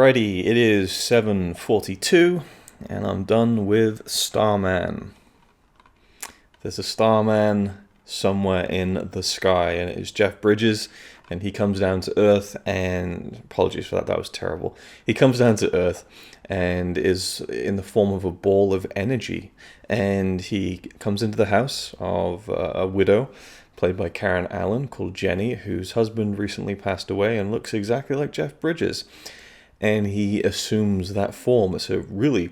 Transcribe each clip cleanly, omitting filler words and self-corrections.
Alrighty, it is 7:42, and I'm done with Starman. There's a Starman somewhere in the sky, and it is Jeff Bridges, and he comes down to Earth, and apologies for that, that was terrible. He comes down to Earth and is in the form of a ball of energy, and he comes into the house of a widow, played by Karen Allen, called Jenny, whose husband recently passed away and looks exactly like Jeff Bridges. And he assumes that form. It's a really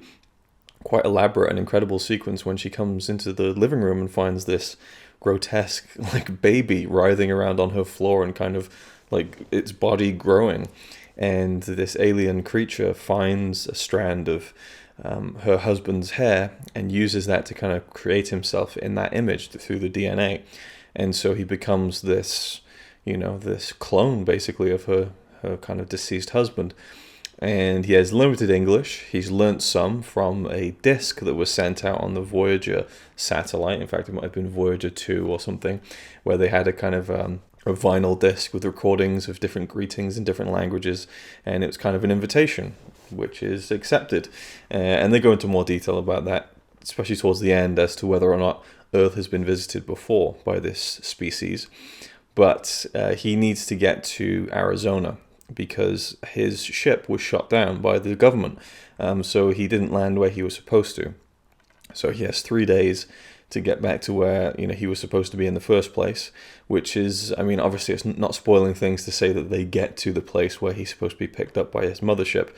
quite elaborate and incredible sequence when she comes into the living room and finds this grotesque like baby writhing around on her floor and kind of like its body growing. And this alien creature finds a strand of her husband's hair and uses that to kind of create himself in that image through the DNA. And so he becomes this, this clone basically of her kind of deceased husband. And he has limited English. He's learnt some from a disc that was sent out on the Voyager satellite. In fact, it might have been Voyager 2 or something, where they had a kind of a vinyl disc with recordings of different greetings in different languages. And it was kind of an invitation, which is accepted. And they go into more detail about that, especially towards the end, as to whether or not Earth has been visited before by this species. But he needs to get to Arizona, because his ship was shot down by the government. So he didn't land where he was supposed to. So he has 3 days to get back to where he was supposed to be in the first place, which is, obviously it's not spoiling things to say that they get to the place where he's supposed to be picked up by his mothership.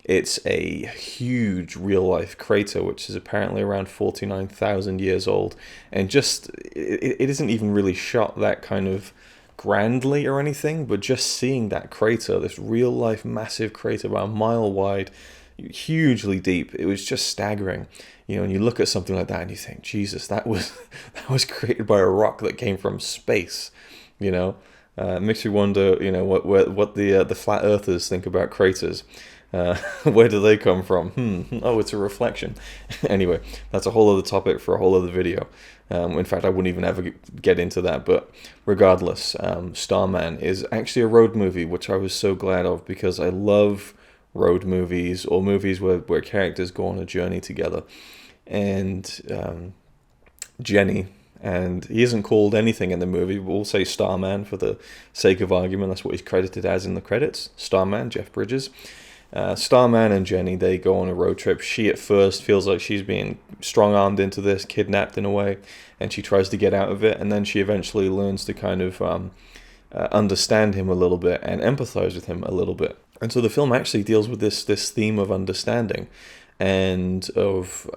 It's a huge real-life crater, which is apparently around 49,000 years old. And just, it isn't even really shot that kind of grandly or anything, but just seeing that crater, this real life massive crater about a mile wide, hugely deep, it was just staggering. And you look at something like that and you think, Jesus, that was created by a rock that came from space. It makes you wonder, what the flat earthers think about craters. Where do they come from? Oh, it's a reflection. Anyway, that's a whole other topic for a whole other video. In fact, I wouldn't even ever get into that. But regardless, Starman is actually a road movie, which I was so glad of, because I love road movies or movies where characters go on a journey together. And Jenny, and he isn't called anything in the movie, but we'll say Starman for the sake of argument. That's what he's credited as in the credits. Starman, Jeff Bridges. Starman and Jenny, they go on a road trip. She at first feels like she's being strong-armed into this, kidnapped in a way, and she tries to get out of it, and then she eventually learns to kind of understand him a little bit and empathize with him a little bit. And so the film actually deals with this theme of understanding and of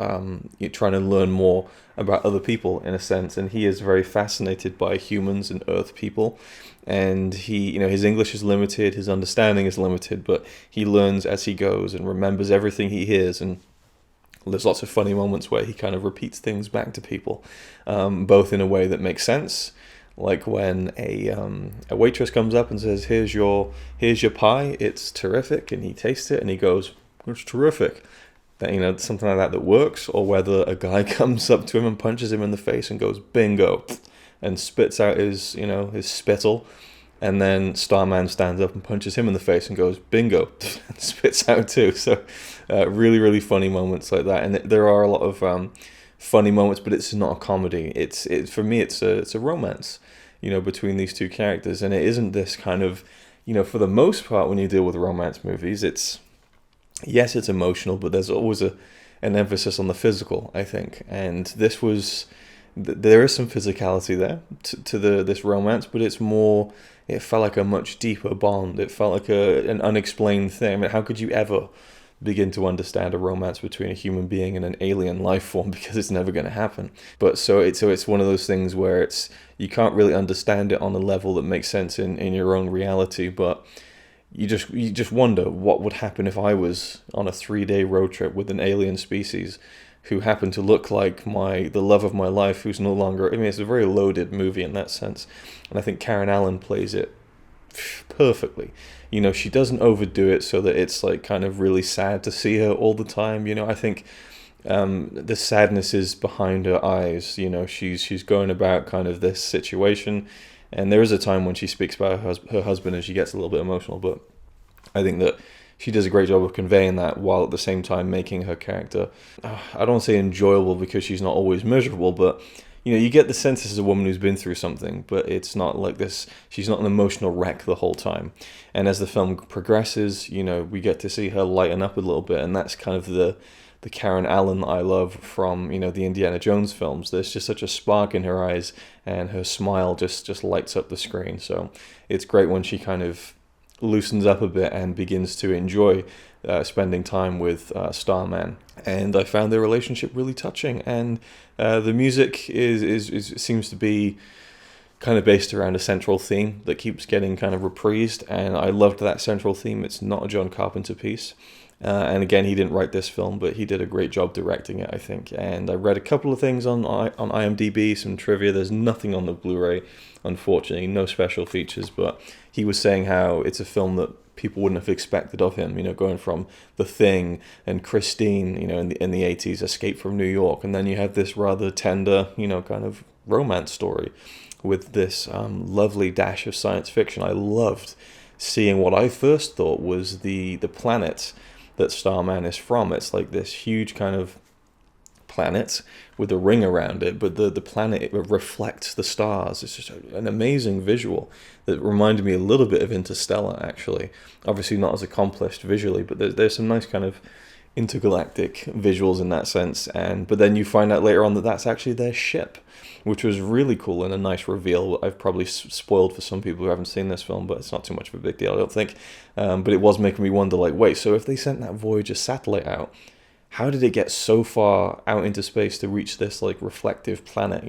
trying to learn more about other people, in a sense. And he is very fascinated by humans and Earth people. And he, his English is limited, his understanding is limited, but he learns as he goes and remembers everything he hears. And there's lots of funny moments where he kind of repeats things back to people, both in a way that makes sense, like when a waitress comes up and says, here's your pie, it's terrific, and he tastes it and he goes, it's terrific. That, something like that works. Or whether a guy comes up to him and punches him in the face and goes, bingo, and spits out his spittle, and then Starman stands up and punches him in the face and goes, bingo, and spits out too. So really, really funny moments like that. And there are a lot of funny moments, but it's not a comedy. It's for me, it's a romance, between these two characters. And it isn't this kind of, for the most part, when you deal with romance movies, it's emotional, but there's always an emphasis on the physical, I think. And this was, there is some physicality there to this romance, but it's more, it felt like a much deeper bond. It felt like an unexplained thing. How could you ever begin to understand a romance between a human being and an alien life form? Because it's never going to happen. But so it's one of those things where you can't really understand it on a level that makes sense in your own reality, but you just wonder what would happen if I was on a 3-day road trip with an alien species who happened to look like the love of my life, who's no longer. It's a very loaded movie in that sense, and I think Karen Allen plays it perfectly. She doesn't overdo it so that it's like kind of really sad to see her all the time. I think the sadness is behind her eyes. She's going about kind of this situation. And there is a time when she speaks about her husband and she gets a little bit emotional, but I think that she does a great job of conveying that while at the same time making her character, I don't want to say enjoyable because she's not always miserable, but you get the sense this is a woman who's been through something, but it's not like this. She's not an emotional wreck the whole time. And as the film progresses, we get to see her lighten up a little bit, and that's kind of the Karen Allen I love from the Indiana Jones films. There's just such a spark in her eyes, and her smile just lights up the screen. So it's great when she kind of loosens up a bit and begins to enjoy spending time with Starman. And I found their relationship really touching, and the music is seems to be kind of based around a central theme that keeps getting kind of reprised, and I loved that central theme. It's not a John Carpenter piece, and again, he didn't write this film, but he did a great job directing it, I think. And I read a couple of things on IMDb, some trivia. There's nothing on the Blu-ray, unfortunately, no special features, but he was saying how it's a film that people wouldn't have expected of him, going from The Thing and Christine, in the 80s, Escape from New York, and then you have this rather tender, kind of romance story with this lovely dash of science fiction. I loved seeing what I first thought was the planet that Starman is from. It's like this huge kind of planet with a ring around it, but the planet, it reflects the stars. It's just an amazing visual that reminded me a little bit of Interstellar, actually. Obviously not as accomplished visually, but there's some nice kind of intergalactic visuals in that sense. But then you find out later on that that's actually their ship, which was really cool and a nice reveal. I've probably spoiled for some people who haven't seen this film, but it's not too much of a big deal, I don't think. But it was making me wonder, like, wait, so if they sent that Voyager satellite out, how did it get so far out into space to reach this like reflective planet?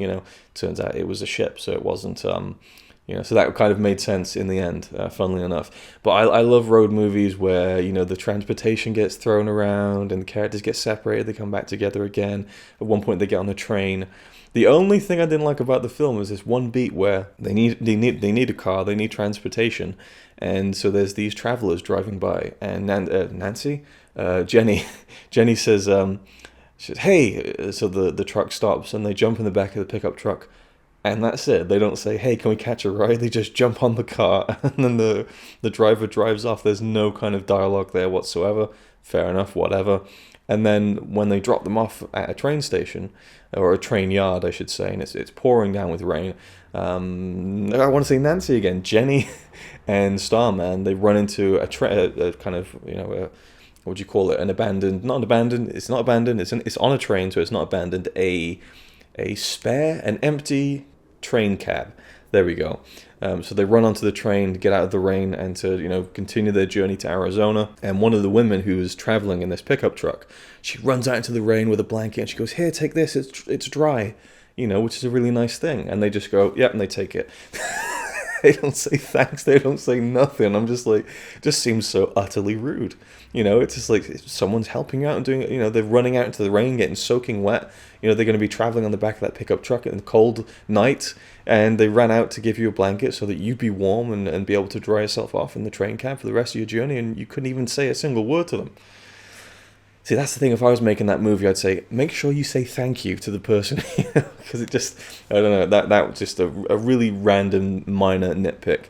Turns out it was a ship, so it wasn't. So that kind of made sense in the end, funnily enough. But I love road movies where the transportation gets thrown around and the characters get separated. They come back together again. At one point, they get on the train. The only thing I didn't like about the film is this one beat where they need a car, they need transportation, and so there's these travelers driving by, and Jenny says, she says, "Hey," so the truck stops and they jump in the back of the pickup truck, and that's it. They don't say, "Hey, can we catch a ride?" They just jump on the car, and then the driver drives off. There's no kind of dialogue there whatsoever. Fair enough, whatever. And then when they drop them off at a train station, or a train yard, I should say, and it's pouring down with rain, I want to say Nancy again, Jenny and Starman, they run into a kind of, what would you call it, it's not abandoned, it's on a train, so it's not abandoned, an empty train cab. There we go. So they run onto the train to get out of the rain and to, continue their journey to Arizona. And one of the women who is traveling in this pickup truck, she runs out into the rain with a blanket and she goes, "Here, take this, it's dry," which is a really nice thing. And they just go, "Yep," and they take it. They don't say thanks, they don't say nothing. I'm just like, it just seems so utterly rude. It's just like someone's helping out and doing it. They're running out into the rain, getting soaking wet. They're going to be traveling on the back of that pickup truck in the cold night, and they ran out to give you a blanket so that you'd be warm and be able to dry yourself off in the train cab for the rest of your journey, and you couldn't even say a single word to them. See, that's the thing. If I was making that movie, I'd say, make sure you say thank you to the person, because it just, I don't know, that was just a really random minor nitpick.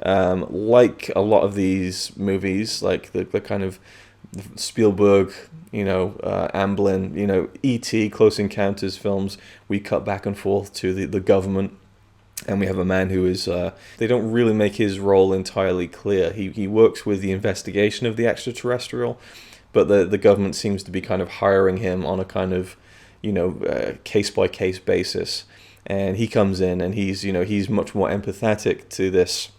Like a lot of these movies, like the kind of Spielberg, Amblin, E.T., Close Encounters films, we cut back and forth to the government, and we have a man who is, they don't really make his role entirely clear. He works with the investigation of the extraterrestrial, but the government seems to be kind of hiring him on a kind of, case-by-case basis. And he comes in and he's much more empathetic to this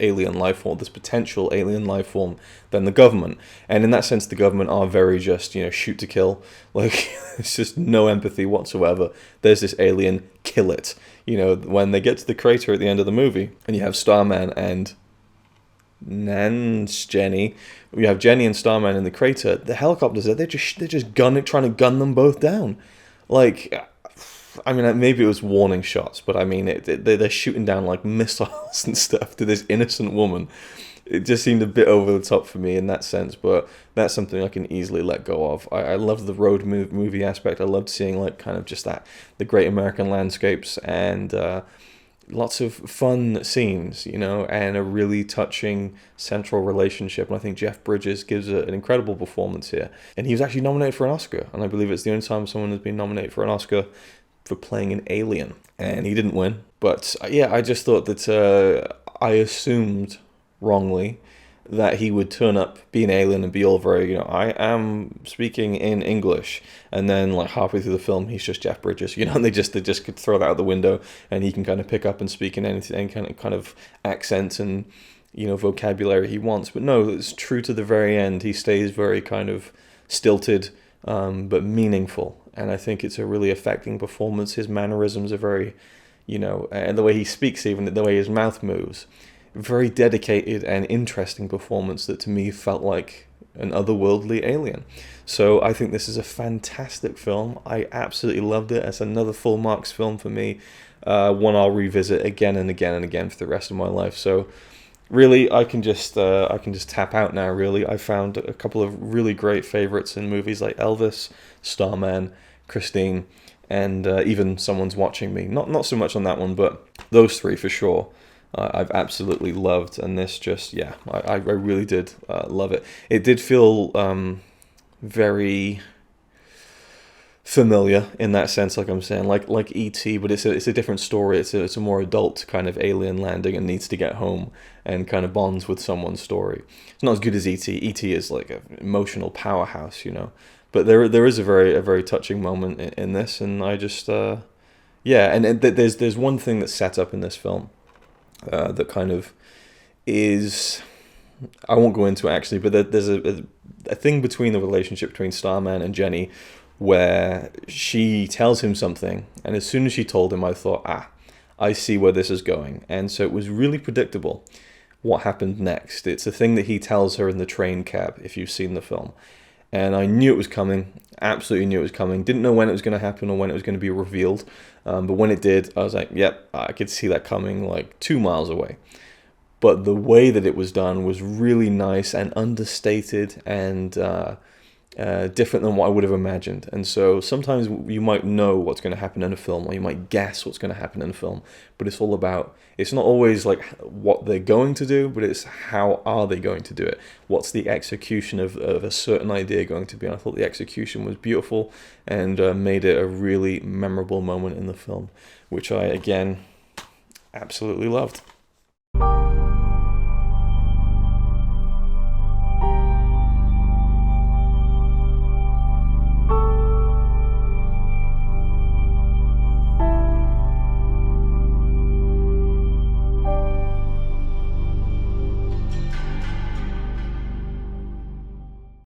alien life form, this potential alien life form, than the government. And in that sense, the government are very just, shoot to kill. Like, it's just no empathy whatsoever. There's this alien, kill it. When they get to the crater at the end of the movie, and you have Starman and Jenny. We have Jenny and Starman in the crater. The helicopters there, they're just trying to gun them both down. Like, I mean, maybe it was warning shots, but I mean, they're shooting down like missiles and stuff to this innocent woman. It just seemed a bit over the top for me in that sense, but that's something I can easily let go of. I love the road movie aspect. I loved seeing like kind of just the great American landscapes, and lots of fun scenes, you know, and a really touching central relationship. And I think Jeff Bridges gives an incredible performance here. And he was actually nominated for an Oscar. And I believe it's the only time someone has been nominated for an Oscar for playing an alien. And he didn't win. But yeah, I just thought that I assumed wrongly that he would turn up, be an alien, and be all very, you know, I am speaking in English, and then like halfway through the film, he's just Jeff Bridges, you know, and they just could throw that out the window, and he can kind of pick up and speak in any kind of accent and, you know, vocabulary he wants. But no, it's true to the very end. He stays very kind of stilted, but meaningful, and I think it's a really affecting performance. His mannerisms are very, you know, and the way he speaks, even the way his mouth moves. Very dedicated and interesting performance that to me felt like an otherworldly alien. So I think this is a fantastic film. I absolutely loved it. It's another full marks film for me. One I'll revisit again and again and again for the rest of my life. So really, I can just tap out now. Really, I found a couple of really great favorites in movies like Elvis, Starman, Christine, and even Someone's Watching Me. Not so much on that one, but those three for sure. I've absolutely loved, and this just, yeah, I really did love it. It did feel very familiar in that sense, like I'm saying, like E.T., but it's a different story. It's a more adult kind of alien landing and needs to get home and kind of bonds with someone's story. It's not as good as E.T. E.T. is like an emotional powerhouse, you know, but there is a very touching moment in this, and I just yeah, and there's one thing that's set up in this film. That kind of is, I won't go into it actually, but there's a thing between the relationship between Starman and Jenny where she tells him something, and as soon as she told him, I thought, I see where this is going. And so it was really predictable what happened next. It's a thing that he tells her in the train cab, if you've seen the film. And I knew it was coming, absolutely knew it was coming. Didn't know when it was going to happen or when it was going to be revealed. But when it did, I was like, yep, I could see that coming like 2 miles away. But the way that it was done was really nice and understated and different than what I would have imagined. And so sometimes you might know what's going to happen in a film, or you might guess what's going to happen in a film, but it's all about, it's not always like what they're going to do, but it's how are they going to do it? What's the execution of a certain idea going to be? And I thought the execution was beautiful and made it a really memorable moment in the film, which I, again, absolutely loved.